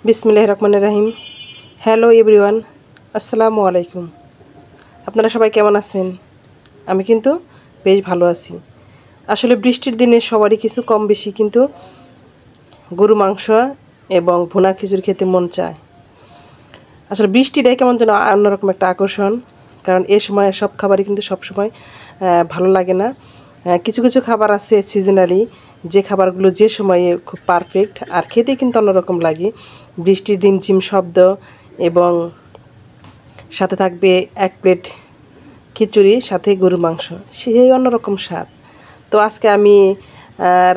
বিসমিল্লাহির রহমানির রহিম। Hello everyone, আসসালামু আলাইকুম। আপনারা সবাই কেমন আছেন? আমি কিন্তু বেশ ভালো আছি। আসলে বৃষ্টির দিনে সবারই কিছু কম বেশি কিন্তু গরু মাংস এবং ভুনা খিচুড়ি খেতে মন চায়। আসলে বৃষ্টিটাই কেমন যেন অন্যরকম একটা আকর্ষণ, কারণ এ সময় সব খাবারই কিন্তু সবসময় ভালো লাগে না। কিছু কিছু খাবার আছে সিজনালি, যে খাবারগুলো যে সময়ে খুব পারফেক্ট আর খেতে কিন্তু অন্যরকম লাগে। বৃষ্টির রিমঝিম শব্দ এবং সাথে থাকবে এক প্লেট খিচুড়ি, সাথে গরুর মাংস, সেই অন্যরকম স্বাদ। তো আজকে আমি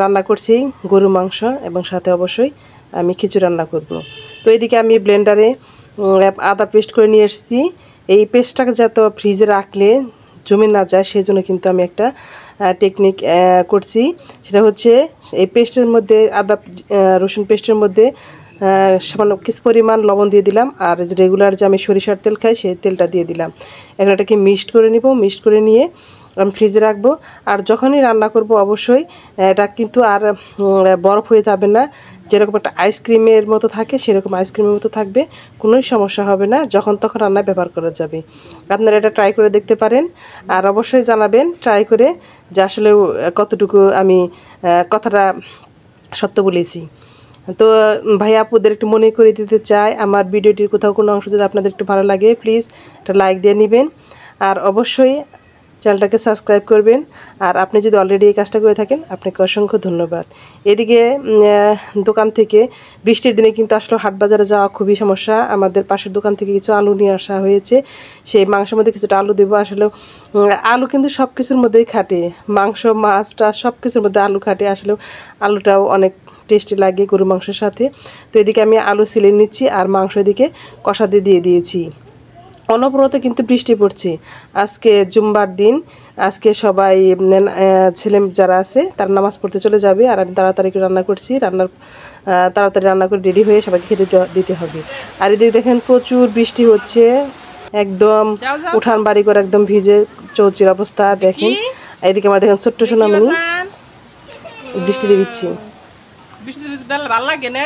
রান্না করছি গরুর মাংস এবং সাথে অবশ্যই আমি খিচুড়ি রান্না করব। তো এদিকে আমি ব্লেন্ডারে আদা পেস্ট করে নিয়ে এসেছি। এই পেস্টটাকে যাতে ফ্রিজে রাখলে জমে না যায়, সেই জন্য কিন্তু আমি একটা টেকনিক করছি। সেটা হচ্ছে এই পেস্টের মধ্যে আদা রসুন পেস্টের মধ্যে সামান্য কিছু পরিমাণ লবণ দিয়ে দিলাম, আর রেগুলার যে আমি সরিষার তেল খাই সেই তেলটা দিয়ে দিলাম। এখন এটাকে মিক্সড করে নিব। মিক্সড করে নিয়ে আমি ফ্রিজে রাখবো। আর যখনই রান্না করব অবশ্যই এটা কিন্তু আর বরফ হয়ে যাবে না, যেরকম একটা আইসক্রিমের মতো থাকে সেরকম আইসক্রিমের মতো থাকবে, কোনোই সমস্যা হবে না, যখন তখন রান্নায় ব্যবহার করা যাবে। আপনারা এটা ট্রাই করে দেখতে পারেন, আর অবশ্যই জানাবেন ট্রাই করে যে আসলে কতটুকু আমি কথাটা সত্য বলেছি। তো ভাই আপুদের একটু মনে করে দিতে চাই, আমার ভিডিওটির কোথাও কোনো অংশ যদি আপনাদের একটু ভালো লাগে প্লিজ একটা লাইক দিয়ে নেবেন, আর অবশ্যই চ্যানেলটাকে সাবস্ক্রাইব করবেন। আর আপনি যদি অলরেডি এই কাজটা করে থাকেন আপনাকে অসংখ্য ধন্যবাদ। এদিকে দোকান থেকে বৃষ্টির দিনে কিন্তু আসলে হাট বাজারে যাওয়া খুবই সমস্যা। আমাদের পাশের দোকান থেকে কিছু আলু নিয়ে আসা হয়েছে, সেই মাংসের মধ্যে কিছুটা আলু দেবো। আসলে আলু কিন্তু সব কিছুর মধ্যেই খাটে, মাংস মাছ টাছ সব কিছুর মধ্যে আলু খাটে। আসলে আলুটাও অনেক টেস্টি লাগে গরু মাংসের সাথে। তো এদিকে আমি আলু ছিলে নিচ্ছি আর মাংস এদিকে কষাতে দিয়ে দিয়েছি। অনবরত কিন্তু বৃষ্টি পড়ছে। আজকে জুম্বার দিন, আজকে সবাই ছেলে যারা আছে তারা নামাজ পড়তে চলে যাবে, আর আমি তাড়াতাড়ি করে রান্না করছি। তাড়াতাড়ি রান্না করে রেডি হয়ে সবাইকে খেতে দিতে হবে। আর এদিকে দেখেন প্রচুর বৃষ্টি হচ্ছে, একদম উঠান বাড়ি করে একদম ভিজে চৌচির অবস্থা দেখেন। এদিকে আমার দেখেন ছোট্ট সোনামণি বৃষ্টিতে দিচ্ছি। ভালো লাগে না?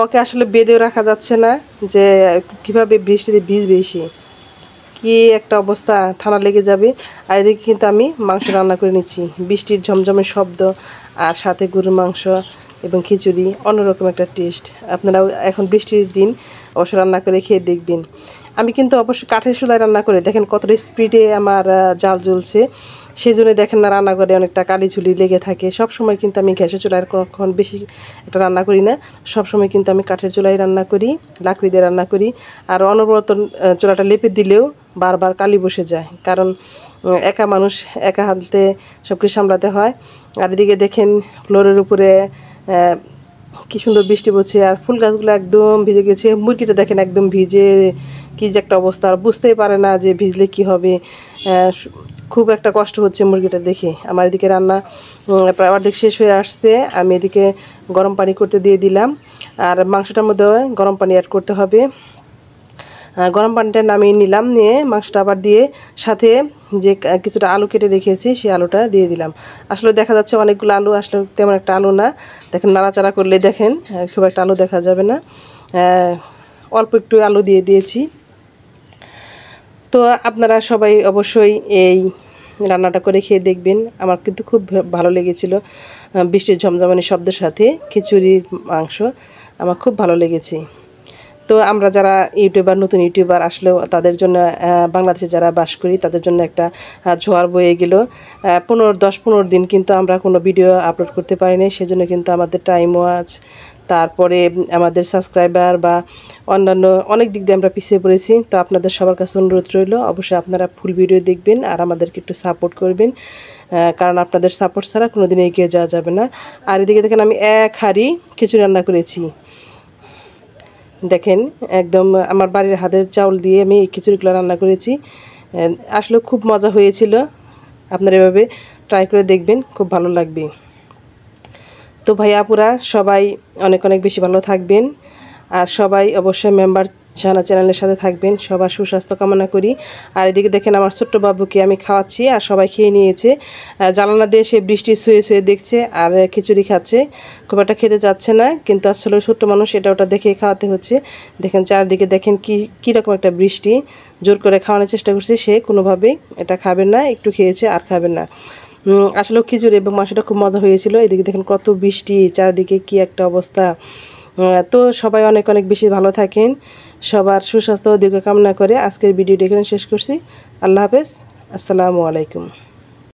ওকে আসলে বেঁধেও রাখা যাচ্ছে না, যে কিভাবে বৃষ্টিতে ভিজবে সে, কি একটা অবস্থা, ঠান্ডা লেগে যাবে। আর এদিকে কিন্তু আমি মাংস রান্না করে নিচ্ছি, বৃষ্টির ঝমঝমে শব্দ আর সাথে গরুর মাংস এবং খিচুড়ি, অন্যরকম একটা টেস্ট। আপনারাও এখন বৃষ্টির দিন অবশ্য রান্না করে খেয়ে দেখবেন। আমি কিন্তু অবশ্যই কাঠের চুলায় রান্না করে দেখেন কতটা স্পিডে আমার জাল জ্বলছে, সেই জন্য দেখেন না রান্নাঘরে অনেকটা কালি ঝুলি লেগে থাকে। সব সময় কিন্তু আমি গ্যাসের চুলায় কখন বেশি একটা রান্না করি না, সব সময় কিন্তু আমি কাঠের চুলায় রান্না করি, লাকড়ি দিয়ে রান্না করি। আর অনবরত চুলাটা লেপে দিলেও বারবার কালি বসে যায়, কারণ একা মানুষ, একা হাতে সব কিছু সামলাতে হয়। আর এদিকে দেখেন ফ্লোরের উপরে কি সুন্দর বৃষ্টি পড়ছে, আর ফুল গাছগুলো একদম ভিজে গেছে। মুরগিটা দেখেন একদম ভিজে, কী যে একটা অবস্থা, আর বুঝতেই পারে না যে ভিজলে কি হবে। খুব একটা কষ্ট হচ্ছে মুরগিটা দেখে। আমার এদিকে রান্না প্রায় অর্ধেক শেষ হয়ে আসছে। আমি এদিকে গরম পানি করতে দিয়ে দিলাম, আর মাংসটার মধ্যে গরম পানি অ্যাড করতে হবে। গরম পানিটা নামিয়ে নিলাম, নিয়ে মাংসটা আবার দিয়ে সাথে যে কিছুটা আলু কেটে রেখেছি সেই আলুটা দিয়ে দিলাম। আসলে দেখা যাচ্ছে অনেকগুলো আলু, আসলে তেমন একটা আলু না। দেখেন নাড়াচাড়া করলে দেখেন খুব একটা আলু দেখা যাবে না, অল্প একটু আলু দিয়ে দিয়েছি। তো আপনারা সবাই অবশ্যই এই রান্নাটা করে খেয়ে দেখবেন। আমার কিন্তু খুব ভালো লেগেছিল, বৃষ্টির ঝমঝমানি শব্দের সাথে খিচুড়ির মাংস আমার খুব ভালো লেগেছে। তো আমরা যারা ইউটিউবার, নতুন ইউটিউবার আসলেও তাদের জন্য, বাংলাদেশে যারা বাস করি তাদের জন্য একটা ঝড় বয়ে গেল। 10-15 দিন কিন্তু আমরা কোনো ভিডিও আপলোড করতে পারিনি, সেজন্য কিন্তু আমাদের টাইম ওয়াচ, তারপরে আমাদের সাবস্ক্রাইবার বা অন্যান্য অনেক দিক দিয়ে আমরা পিছিয়ে পড়েছি। তো আপনাদের সবার কাছে অনুরোধ রইল, অবশ্যই আপনারা ফুল ভিডিও দেখবেন আর আমাদেরকে একটু সাপোর্ট করবেন, কারণ আপনাদের সাপোর্ট ছাড়া কোনো দিন এগিয়ে যাওয়া যাবে না। আর এদিকে দেখেন আমি 1 হাঁড়ি খিচুড়ি রান্না করেছি। দেখেন একদম আমার বাড়ির হাতের চাউল দিয়ে আমি এই খিচুড়িগুলো রান্না করেছি। আসলে খুব মজা হয়েছিল, আপনারা এভাবে ট্রাই করে দেখবেন, খুব ভালো লাগবে। তো ভাই আপুরা সবাই অনেক অনেক বেশি ভালো থাকবেন, আর সবাই অবশ্যই মেম্বার শাহানা চ্যানেলের সাথে থাকবেন। সবার সুস্বাস্থ্য কামনা করি। আর এদিকে দেখেন আমার ছোট্ট বাবুকে আমি খাওয়াচ্ছি আর সবাই খেয়ে নিয়েছে। জানালা দিয়ে সে বৃষ্টি শুয়ে শুয়ে দেখছে আর খিচুড়ি খাচ্ছে। খুব একটা খেতে যাচ্ছে না, কিন্তু আসলে ছোট্ট মানুষ এটা ওটা দেখে খাওয়াতে হচ্ছে। দেখেন চারদিকে দেখেন কীরকম একটা বৃষ্টি, জোর করে খাওয়ানোর চেষ্টা করছে, সে কোনোভাবেই এটা খাবেন না, একটু খেয়েছে আর খাবেন না। আসলে খিচুড়ি এবং মাংসটা খুব মজা হয়েছিল। এদিকে দেখেন কত বৃষ্টি, চারদিকে কি একটা অবস্থা। তো সবাই অনেক অনেক বেশি ভালো থাকেন, সবার সুস্বাস্থ্য ও দীর্ঘ কামনা করে আজকের ভিডিওটি এখানে শেষ করছি। আল্লাহ হাফেজ, আসসালামু আলাইকুম।